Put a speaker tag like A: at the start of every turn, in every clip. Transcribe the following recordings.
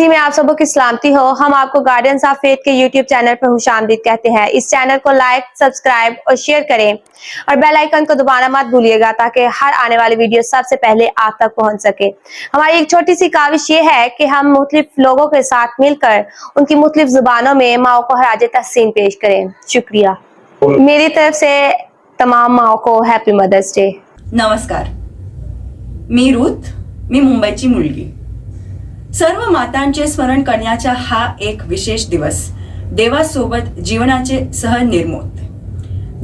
A: मसीह में आप सबों की सलामती हो। हम आपको गार्डियंस ऑफ फेथ के यूट्यूब चैनल पर खुशामदीद कहते हैं। इस चैनल को लाइक, सब्सक्राइब और शेयर करें और बेल आइकन को दबाना मत भूलिएगा ताकि हर आने वाली वीडियो सबसे पहले आप तक पहुंच सके। हमारी एक छोटी सी काविश ये है कि हम मुख्तलिफ लोगों के साथ मिलकर उनकी मुख्तलिफ जुबानों में माओ को हराज तहसीन पेश करें। शुक्रिया। मेरी तरफ से तमाम माओ को हैप्पी मदर्स डे।
B: नमस्कार, मी रुथ, मी मुंबईची मुलगी। सर्व मातांचे स्मरण करण्याचा हा एक विशेष दिवस देवासोबत जीवनाचे सहनिर्मित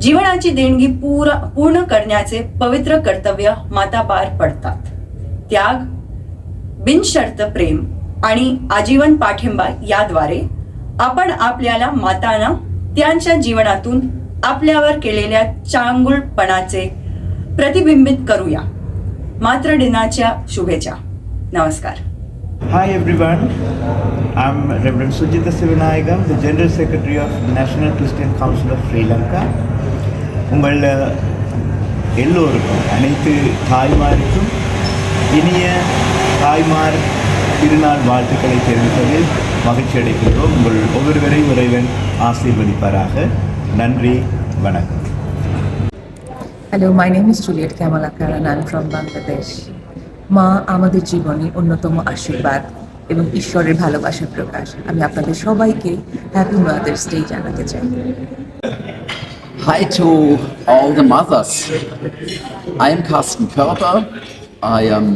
B: जीवनाची देणगी पूर्ण करण्याचे पवित्र कर्तव्य माता पार पडतात। त्याग, बिनशर्त प्रेम आणि आजीवन पाठिंबा याद्वारे आपण आपल्याला मातांना त्यांच्या जीवनातून आपल्यावर केलेल्या चांगुलपणाचे प्रतिबिंबित करूया। मातृ दिनाच्या शुभेच्छा। नमस्कार।
C: Hi everyone, I'm Reverend Sujita Sivanayagam, the General Secretary of the National Christian Council of Sri Lanka. உங்கள் எல்லோருக்கும் அனைத்து தாய்மாருக்கும் இனிய தாய்மார் திருநாள் வாழ்த்துக்களை தெரிவிப்பதில் மகிழ்ச்சி அடைகிறோம். உங்கள் ஒவ்வொருவரையும் இறைவன் ஆசீர்வதிப்பாராக. நன்றி, வணக்கம்.
D: Hello, my name is Juliet Kamalakar and I'm from Bangladesh. মা আমাদের জীবনে অন্যতম আশীর্বাদ এবং ঈশ্বরের ভালোবাসার প্রকাশ। আমি আপনাদের সবাইকে হ্যাপি মাদার্স ডে জানাতে চাই।
E: Hi to all the mothers. I am Carsten Körper. I am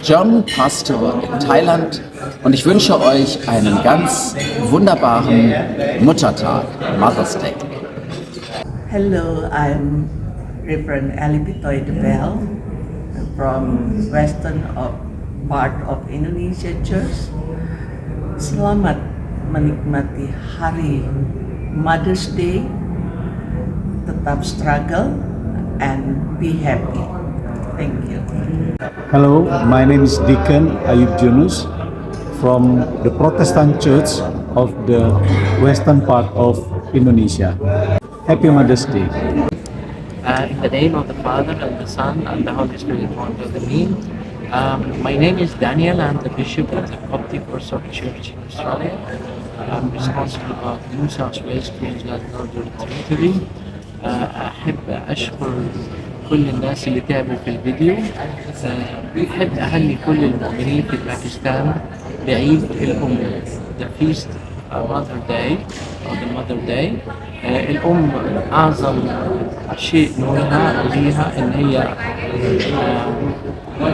E: German pastor in Thailand und ich wünsche euch einen ganz wunderbaren Muttertag, Mother's Day.
F: Hello, I'm Reverend Alipitoy de Bell from western part of Indonesia Church. Selamat menikmati hari Mother's Day. Tetap struggle and be happy. Thank you.
G: Hello, my name is Deacon Ayub Junus from the Protestant Church of the western part of Indonesia. Happy Mother's Day.
H: In the name of the Father and the Son and the Holy Spirit, one God, Amen. My name is Daniel. I'm the Bishop of the Coptic Orthodox Church in Australia. I'm responsible for New South Wales, Queensland, Northern Territory. أحب أشكر كل الناس اللي تعبوا في الفيديو. أحب أهني كل المؤمنين في باكستان بعيد الأم، the feast Mother Day أو the Mother Day. الأم أعظم شيء نقولها ليها إن هي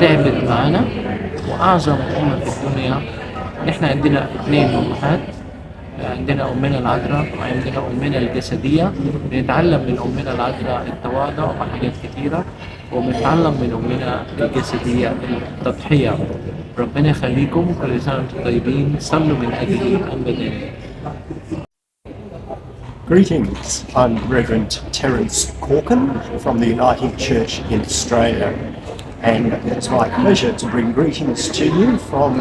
H: تعبت معنا، وأعظم أم في الدنيا. نحن عندنا اثنين أمهات، عندنا أمنا العذراء وعندنا أمنا الجسدية. بنتعلم من أمنا العذراء التواضع وحاجات كتيرة، وبنتعلم من أمنا الجسدية التضحية. ربنا يخليكم، كل سنة وانتم طيبين، صلوا من أجلي أبدا.
I: Greetings, I'm Reverend Terence Corkin from the Uniting Church in Australia, and it's my pleasure to bring greetings to you from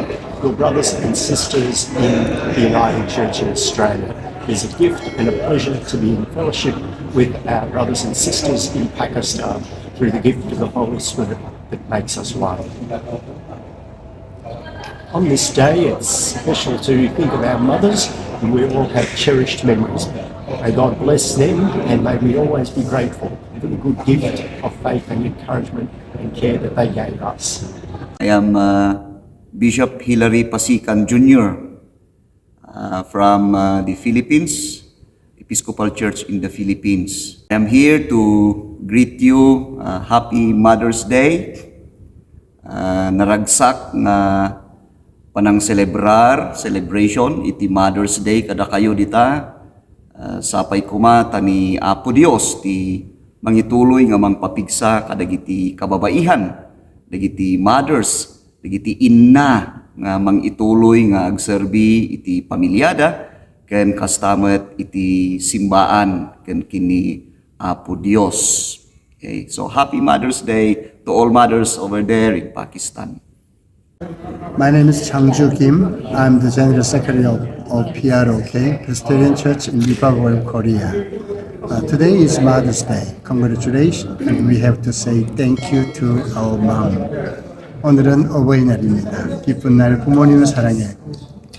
I: your brothers and sisters in the Uniting Church in Australia. It's a gift and a pleasure to be in fellowship with our brothers and sisters in Pakistan through the gift of the Holy Spirit that makes us one. On this day, it's special to think of our mothers, and we all have cherished memories. May God bless them, and may we always be grateful for the good gift of faith and encouragement and care that they gave us.
J: I am Bishop Hilary Pasikan Jr. From the Philippines, Episcopal Church in the Philippines. I am here to greet you Happy Mother's Day. Naragsak na panang celebration iti Mother's Day kada kayo dita. Sapay kuma tani Apo Dios ti mangituloy nga mangpapigsa kadagiti kababaihan, dagiti mothers, dagiti inna nga mangituloy nga agserbi iti pamilyada ken kastamet iti simbaan ken kini Apo Dios. Okay, so happy Mother's Day to all mothers over there in Pakistan.
K: My name is Changju Kim. I'm the General Secretary of PROK, Presbyterian Church in Republic of Korea. Today is Mother's Day. Congratulations, and we have to say thank you to our mom. 오늘은 어버이날입니다. 기쁜 날 부모님을 사랑해.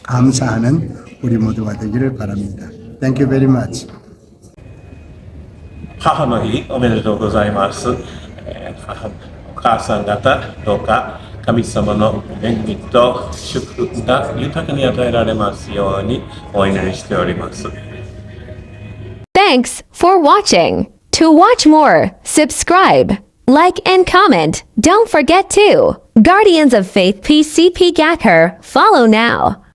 K: 감사하는 우리 모두가 되기를 바랍니다. Thank you very much.
L: 母の日おめでとうございます。お母さん方どうか神様の恵みと祝福が豊かに与えられますようにお祈りしております。
M: Thanks for watching. To watch more, subscribe, like, and comment. Don't forget to Guardians of Faith PCP Ghakkhar. Follow now.